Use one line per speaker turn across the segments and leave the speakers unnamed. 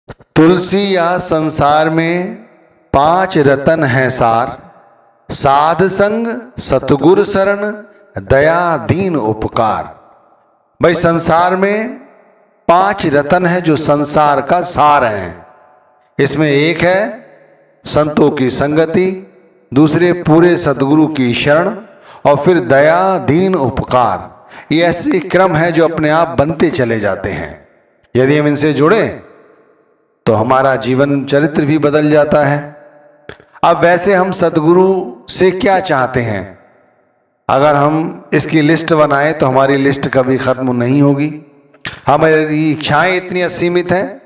तुलसी या संसार में 5 रतन हैं सार, साध संग, सतगुर शरण, दया दीन उपकार। भाई संसार में 5 रतन हैं जो संसार का सार हैं। इसमें एक है संतों की संगति, दूसरे पूरे सतगुरु की शरण, और फिर दया दीन उपकार। ये ऐसे क्रम है जो अपने आप बनते चले जाते हैं। यदि हम इनसे जुड़े तो हमारा जीवन चरित्र भी बदल जाता है। अब वैसे हम सतगुरु से क्या चाहते हैं? अगर हम इसकी लिस्ट बनाएं तो हमारी लिस्ट कभी खत्म नहीं होगी। हमारी इच्छाएं इतनी असीमित हैं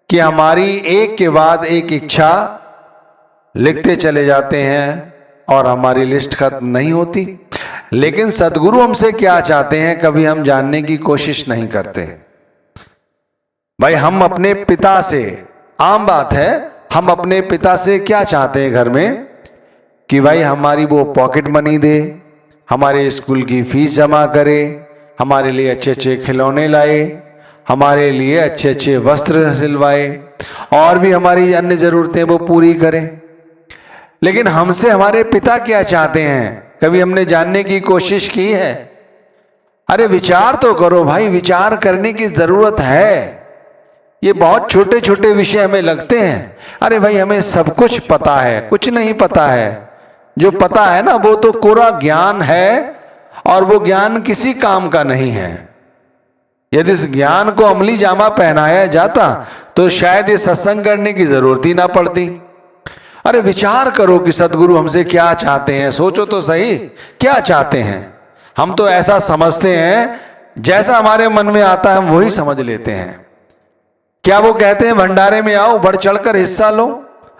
कि हमारी एक के बाद एक इच्छा लिखते चले जाते हैं और हमारी लिस्ट खत्म नहीं होती। लेकिन सतगुरु हमसे क्या चाहते हैं कभी हम जानने की कोशिश नहीं करते। भाई हम अपने पिता से, आम बात है, हम अपने पिता से क्या चाहते हैं घर में कि भाई हमारी वो पॉकेट मनी दे, हमारे स्कूल की फीस जमा करे, हमारे लिए अच्छे अच्छे खिलौने लाए, हमारे लिए अच्छे अच्छे वस्त्र सिलवाए, और भी हमारी अन्य जरूरतें वो पूरी करें। लेकिन हमसे हमारे पिता क्या चाहते हैं कभी हमने जानने की कोशिश की है? अरे विचार तो करो भाई, विचार करने की जरूरत है। ये बहुत छोटे छोटे विषय हमें लगते हैं, अरे भाई हमें सब कुछ पता है, कुछ नहीं पता है। जो पता है ना वो तो कोरा ज्ञान है, और वो ज्ञान किसी काम का नहीं है। यदि इस ज्ञान को अमली जामा पहनाया जाता तो शायद ये सत्संग करने की जरूरत ही ना पड़ती। अरे विचार करो कि सतगुरु हमसे क्या चाहते हैं, सोचो तो सही क्या चाहते हैं। हम तो ऐसा समझते हैं, जैसा हमारे मन में आता है हम वही समझ लेते हैं। क्या वो कहते हैं भंडारे में आओ, बढ़ चढ़कर हिस्सा लो,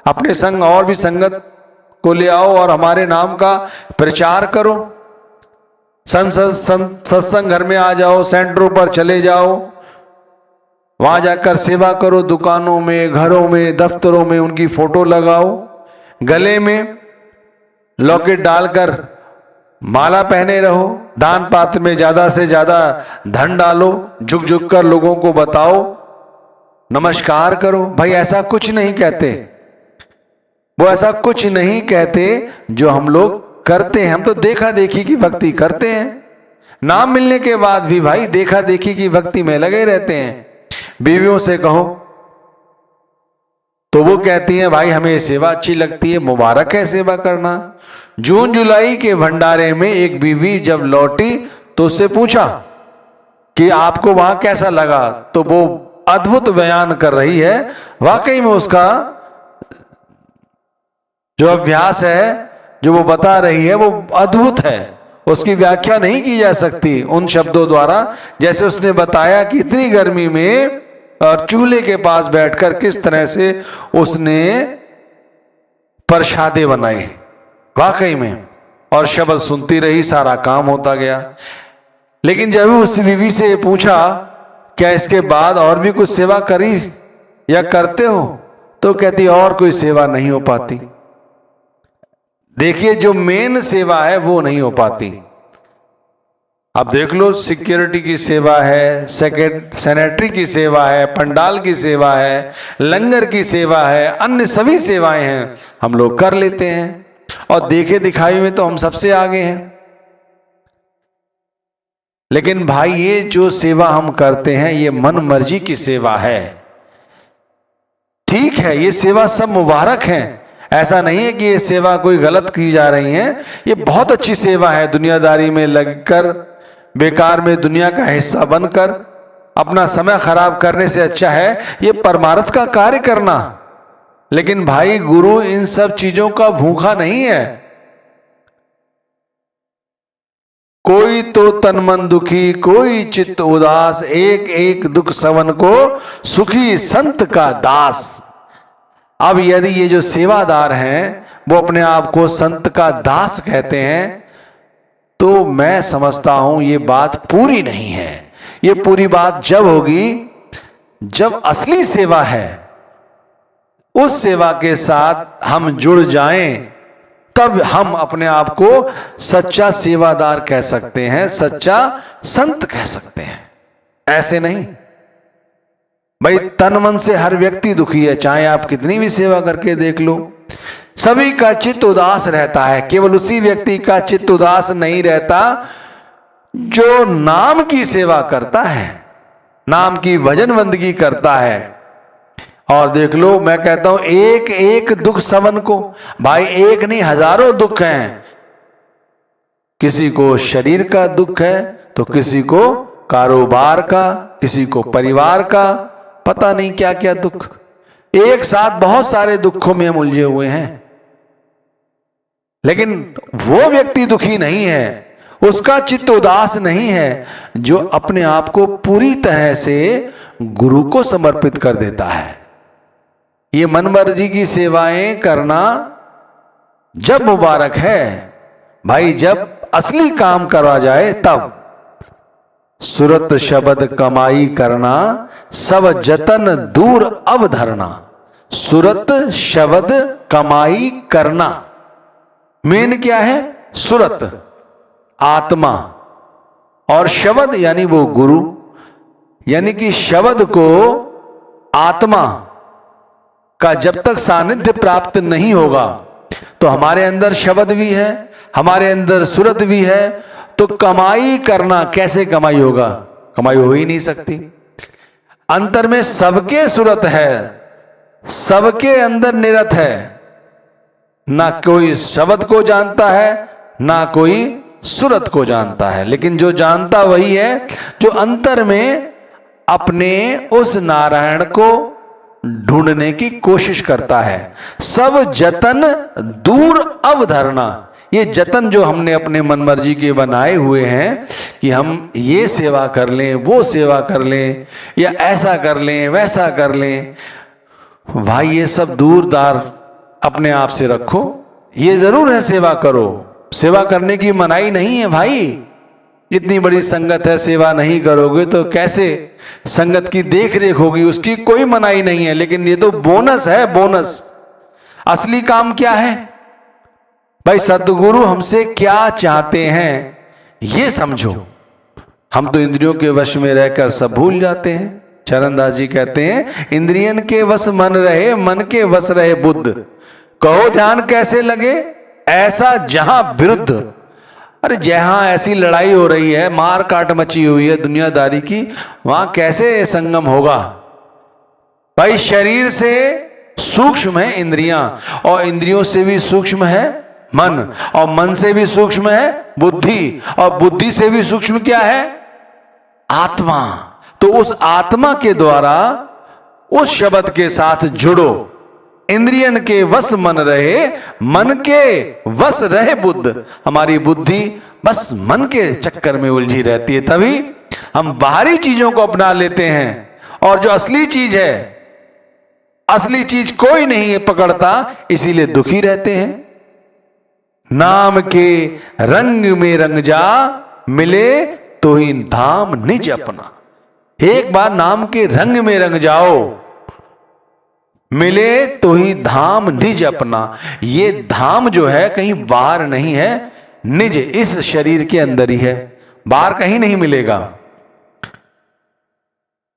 अपने संग और भी संगत को ले आओ और हमारे नाम का प्रचार करो, सत्संग घर में आ जाओ, सेंटरों पर चले जाओ, वहां जाकर सेवा करो, दुकानों में, घरों में, दफ्तरों में उनकी फोटो लगाओ, गले में लॉकेट डालकर माला पहने रहो, दान पात्र में ज्यादा से ज्यादा धन डालो, झुक झुक कर लोगों को बताओ, नमस्कार करो। भाई ऐसा कुछ नहीं कहते, वो ऐसा कुछ नहीं कहते जो हम लोग करते हैं। हम तो देखा देखी की भक्ति करते हैं, नाम मिलने के बाद भी भाई देखा देखी की भक्ति में लगे रहते हैं। बीवियों से कहो तो वो कहती हैं भाई हमें सेवा अच्छी लगती है, मुबारक है सेवा करना। जून जुलाई के भंडारे में एक बीवी जब लौटी तो उससे पूछा कि आपको वहां कैसा लगा, तो वो अद्भुत बयान कर रही है। वाकई में उसका जो अभ्यास है, जो वो बता रही है, वो अद्भुत है, उसकी व्याख्या नहीं की जा सकती उन शब्दों द्वारा। जैसे उसने बताया कि इतनी गर्मी में और चूल्हे के पास बैठकर किस तरह से उसने प्रसादे बनाई, वाकई में, और शब्द सुनती रही, सारा काम होता गया। लेकिन जब उस बीवी से पूछा क्या इसके बाद और भी कुछ सेवा करी या करते हो, तो कहती और कोई सेवा नहीं हो पाती। देखिए जो मेन सेवा है वो नहीं हो पाती। अब देख लो, सिक्योरिटी की सेवा है, सैनिटरी की सेवा है, पंडाल की सेवा है, लंगर की सेवा है, अन्य सभी सेवाएं हैं, हम लोग कर लेते हैं, और देखे दिखाई में तो हम सबसे आगे हैं। लेकिन भाई ये जो सेवा हम करते हैं ये मन मर्जी की सेवा है। ठीक है, ये सेवा सब मुबारक है, ऐसा नहीं है कि ये सेवा कोई गलत की जा रही है, ये बहुत अच्छी सेवा है। दुनियादारी में लगकर, बेकार में दुनिया का हिस्सा बनकर अपना समय खराब करने से अच्छा है ये परमार्थ का कार्य करना। लेकिन भाई गुरु इन सब चीजों का भूखा नहीं है। कोई तो तन मन दुखी, कोई चित्त उदास, एक एक दुख सवन को सुखी संत का दास। अब यदि ये जो सेवादार हैं वो अपने आप को संत का दास कहते हैं, तो मैं समझता हूं ये बात पूरी नहीं है। ये पूरी बात जब होगी जब असली सेवा है उस सेवा के साथ हम जुड़ जाएं, तब हम अपने आप को सच्चा सेवादार कह सकते हैं, सच्चा संत कह सकते हैं, ऐसे नहीं। भाई तन मन से हर व्यक्ति दुखी है, चाहे आप कितनी भी सेवा करके देख लो, सभी का चित्त उदास रहता है। केवल उसी व्यक्ति का चित्त उदास नहीं रहता जो नाम की सेवा करता है, नाम की भजन बंदगी करता है। और देख लो, मैं कहता हूं एक एक दुख सवन को, भाई एक नहीं हजारों दुख हैं। किसी को शरीर का दुख है तो किसी को कारोबार का, किसी को परिवार का, पता नहीं क्या क्या दुख, एक साथ बहुत सारे दुखों में हम उलझे हुए हैं। लेकिन वो व्यक्ति दुखी नहीं है, उसका चित्त उदास नहीं है जो अपने आप को पूरी तरह से गुरु को समर्पित कर देता है। ये मन मर्जी की सेवाएं करना जब मुबारक है भाई, जब असली काम करा जाए तब। सुरत शब्द कमाई करना, सब जतन दूर अवधरना। सुरत शब्द कमाई करना, मेन क्या है? सुरत आत्मा, और शब्द यानी वो गुरु, यानी कि शब्द को, आत्मा का जब तक सानिध्य प्राप्त नहीं होगा तो हमारे अंदर शब्द भी है, हमारे अंदर सुरत भी है, तो कमाई करना कैसे कमाई होगा? कमाई हो ही नहीं सकती। अंतर में सबके सुरत है, सबके अंदर निरत है, ना कोई शब्द को जानता है ना कोई सुरत को जानता है। लेकिन जो जानता वही है जो अंतर में अपने उस नारायण को ढूंढने की कोशिश करता है। सब जतन दूर अवधरना, ये जतन जो हमने अपने मन मर्जी के बनाए हुए हैं कि हम ये सेवा कर लें, वो सेवा कर लें, या ऐसा कर लें, वैसा कर लें, भाई ये सब दूरदार अपने आप से रखो। ये जरूर है सेवा करो, सेवा करने की मनाही नहीं है भाई। इतनी बड़ी संगत है, सेवा नहीं करोगे तो कैसे संगत की देख रेख होगी? उसकी कोई मनाही नहीं है, लेकिन ये तो बोनस है, बोनस। असली काम क्या है भाई? सद्गुरु हमसे क्या चाहते हैं ये समझो। हम तो इंद्रियों के वश में रहकर सब भूल जाते हैं। चरणदास जी कहते हैं, इंद्रियन के वश मन रहे, मन के वश रहे बुद्ध। कहो ध्यान कैसे लगे? ऐसा जहां विरुद्ध। अरे जहां ऐसी लड़ाई हो रही है, मार काट मची हुई है दुनियादारी की, वहां कैसे संगम होगा भाई? शरीर से सूक्ष्म है इंद्रियां, और इंद्रियों से भी सूक्ष्म है मन, और मन से भी सूक्ष्म है बुद्धि, और बुद्धि से भी सूक्ष्म क्या है? आत्मा। तो उस आत्मा के द्वारा उस शब्द के साथ जुड़ो। इंद्रियन के वश मन रहे, मन के वश रहे बुद्ध। हमारी बुद्धि बस मन के चक्कर में उलझी रहती है, तभी हम बाहरी चीजों को अपना लेते हैं, और जो असली चीज है, असली चीज कोई नहीं है पकड़ता, इसीलिए दुखी रहते हैं। नाम के रंग में रंग जा, मिले तो ही धाम निज अपना। एक बार नाम के रंग में रंग जाओ, मिले तो ही धाम निज अपना। ये धाम जो है कहीं बाहर नहीं है, निज इस शरीर के अंदर ही है, बाहर कहीं नहीं मिलेगा।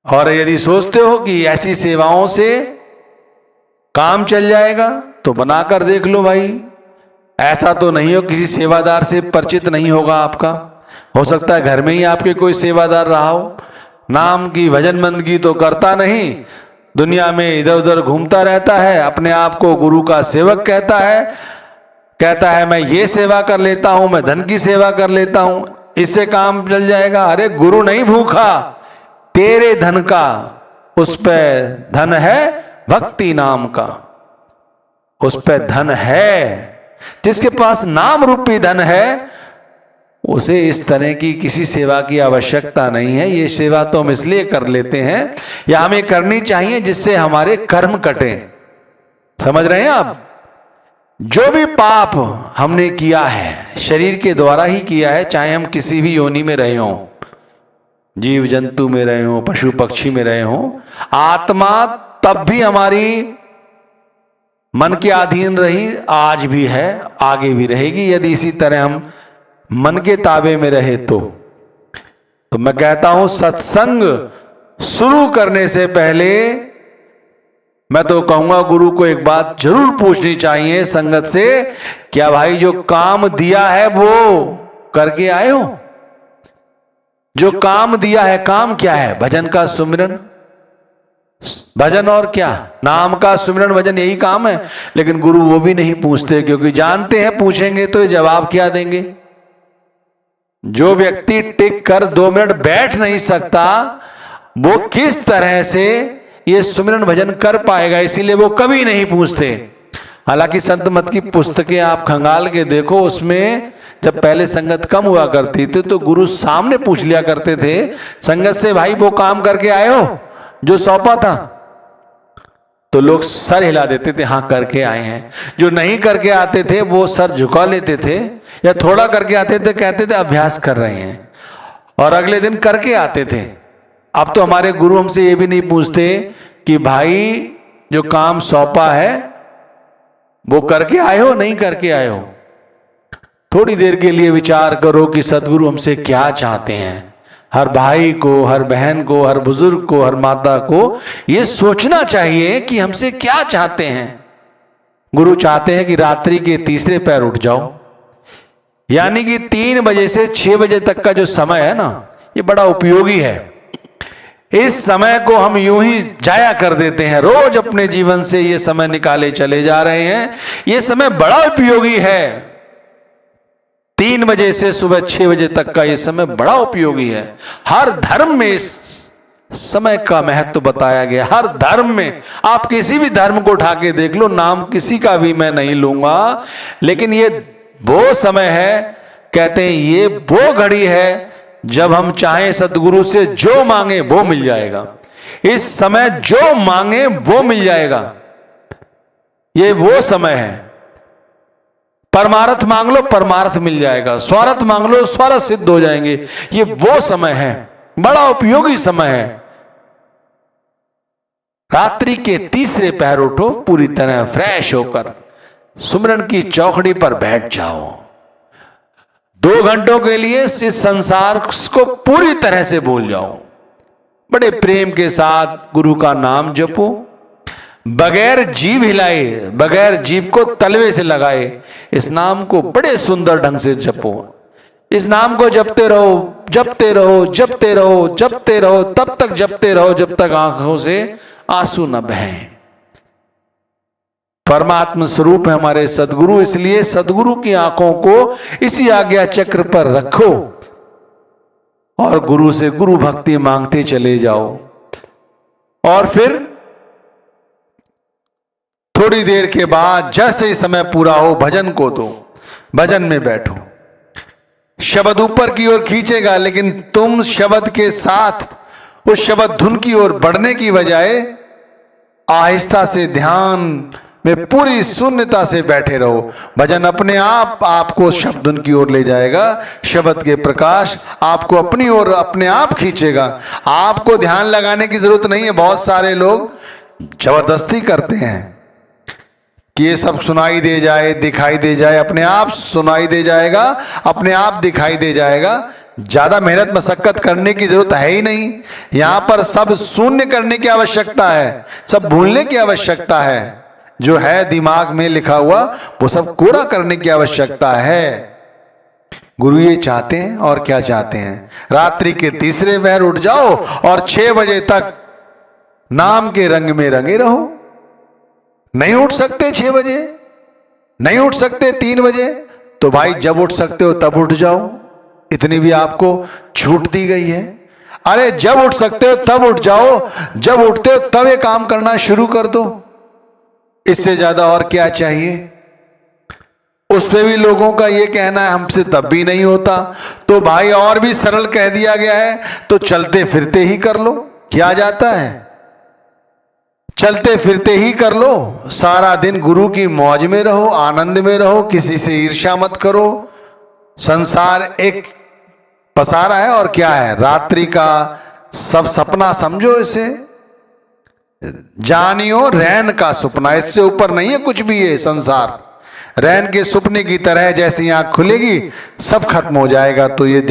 और यदि सोचते हो कि ऐसी सेवाओं से काम चल जाएगा तो बनाकर देख लो भाई। ऐसा तो नहीं हो किसी सेवादार से परिचित नहीं होगा आपका, हो सकता है घर में ही आपके कोई सेवादार रहा हो, नाम की भजन बंदगी तो करता नहीं, दुनिया में इधर उधर घूमता रहता है, अपने आप को गुरु का सेवक कहता है मैं ये सेवा कर लेता हूं, मैं धन की सेवा कर लेता हूं, इससे काम चल जाएगा। अरे गुरु नहीं भूखा, तेरे धन का उस पे धन है, भक्ति नाम का उस पे धन है। जिसके पास नाम रूपी धन है उसे इस तरह की किसी सेवा की आवश्यकता नहीं है। ये सेवा तो हम इसलिए कर लेते हैं, या हमें करनी चाहिए जिससे हमारे कर्म कटे। समझ रहे हैं आप? जो भी पाप हमने किया है शरीर के द्वारा ही किया है, चाहे हम किसी भी योनि में रहे हों, जीव जंतु में रहे हों, पशु पक्षी में रहे हों, आत्मा तब भी हमारी मन के अधीन रही, आज भी है, आगे भी रहेगी, यदि इसी तरह हम मन के ताबे में रहे तो मैं कहता हूं सत्संग शुरू करने से पहले मैं तो कहूंगा गुरु को एक बात जरूर पूछनी चाहिए संगत से, क्या भाई जो काम दिया है वो करके आए हो? जो काम दिया है, काम क्या है? भजन का सुमिरन, भजन और क्या? नाम का सुमिरन भजन, यही काम है। लेकिन गुरु वो भी नहीं पूछते, क्योंकि जानते हैं पूछेंगे तो ये जवाब क्या देंगे। जो व्यक्ति टिक कर 2 मिनट बैठ नहीं सकता, वो किस तरह से ये सुमिरन भजन कर पाएगा, इसीलिए वो कभी नहीं पूछते। हालांकि संत मत की पुस्तकें आप खंगाल के देखो, उसमें जब पहले संगत कम हुआ करती थी तो गुरु सामने पूछ लिया करते थे संगत से, भाई वो काम करके आए हो जो सौंपा था? तो लोग सर हिला देते थे, हाँ करके आए हैं। जो नहीं करके आते थे वो सर झुका लेते थे, या थोड़ा करके आते थे कहते थे अभ्यास कर रहे हैं, और अगले दिन करके आते थे। अब तो हमारे गुरु हमसे ये भी नहीं पूछते कि भाई जो काम सौंपा है वो करके आए हो, नहीं करके आए हो। थोड़ी देर के लिए विचार करो कि सदगुरु हमसे क्या चाहते हैं। हर भाई को, हर बहन को, हर बुजुर्ग को, हर माता को ये सोचना चाहिए कि हमसे क्या चाहते हैं। गुरु चाहते हैं कि रात्रि के तीसरे पहर उठ जाओ, यानी कि 3 बजे से 6 बजे तक का जो समय है ना, ये बड़ा उपयोगी है। इस समय को हम यूं ही जाया कर देते हैं, रोज अपने जीवन से ये समय निकाले चले जा रहे हैं। ये समय बड़ा उपयोगी है। 3 बजे से सुबह 6 बजे तक का ये समय बड़ा उपयोगी है। हर धर्म में इस समय का महत्व बताया गया। हर धर्म में, आप किसी भी धर्म को उठा के देख लो, नाम किसी का भी मैं नहीं लूंगा, लेकिन ये वो समय है, कहते हैं ये वो घड़ी है जब हम चाहें सदगुरु से जो मांगे वो मिल जाएगा। इस समय जो मांगे वो मिल जाएगा। ये वो समय है। परमार्थ मांग लो, परमार्थ मिल जाएगा। स्वार्थ मांग लो, स्वार्थ सिद्ध हो जाएंगे। ये वो समय है, बड़ा उपयोगी समय है। रात्रि के तीसरे पहर उठो, पूरी तरह फ्रेश होकर सुमिरन की चौखड़ी पर बैठ जाओ। 2 घंटों के लिए इस संसार को पूरी तरह से भूल जाओ। बड़े प्रेम के साथ गुरु का नाम जपो, बगैर जीभ हिलाए, बगैर जीभ को तलवे से लगाए इस नाम को बड़े सुंदर ढंग से जपो। इस नाम को जपते रहो, जपते रहो, जपते रहो, जपते रहो, तब तक जपते रहो जब तक आंखों से आंसू न बहें। परमात्मा स्वरूप है हमारे सदगुरु, इसलिए सदगुरु की आंखों को इसी आज्ञा चक्र पर रखो और गुरु से गुरु भक्ति मांगते चले जाओ। और फिर थोड़ी देर के बाद जैसे ही समय पूरा हो, भजन को दो, भजन में बैठो। शब्द ऊपर की ओर खींचेगा, लेकिन तुम शब्द के साथ उस शब्द धुन की ओर बढ़ने की बजाय आहिस्ता से ध्यान में पूरी शून्यता से बैठे रहो। भजन अपने आप आपको शब्द धुन की ओर ले जाएगा। शब्द के प्रकाश आपको अपनी ओर अपने आप खींचेगा। आपको ध्यान लगाने की जरूरत नहीं है। बहुत सारे लोग जबरदस्ती करते हैं कि ये सब सुनाई दे जाए, दिखाई दे जाए। अपने आप सुनाई दे जाएगा, अपने आप दिखाई दे जाएगा। ज्यादा मेहनत मशक्कत करने की जरूरत है ही नहीं। यहां पर सब शून्य करने की आवश्यकता है, सब भूलने की आवश्यकता है। जो है दिमाग में लिखा हुआ वो सब कोरा करने की आवश्यकता है। गुरु ये चाहते हैं। और क्या चाहते हैं? रात्रि के तीसरे पहर उठ जाओ और 6 बजे तक नाम के रंग में रंगे रहो। नहीं उठ सकते 6 बजे, नहीं उठ सकते 3 बजे, तो भाई जब उठ सकते हो तब उठ जाओ। इतनी भी आपको छूट दी गई है। अरे जब उठ सकते हो तब उठ जाओ, जब उठते हो तब ये काम करना शुरू कर दो। इससे ज्यादा और क्या चाहिए? उस पे भी लोगों का ये कहना है हमसे तब भी नहीं होता, तो भाई और भी सरल कह दिया गया है, तो चलते फिरते ही कर लो। क्या जाता है? चलते फिरते ही कर लो। सारा दिन गुरु की मौज में रहो, आनंद में रहो, किसी से ईर्ष्या मत करो। संसार एक पसारा है और क्या है? रात्रि का सब सपना समझो इसे। जानियो रैन का सपना, इससे ऊपर नहीं है कुछ भी। ये संसार रैन के सपने की तरह, जैसी आंख खुलेगी सब खत्म हो जाएगा। तो ये ध्यान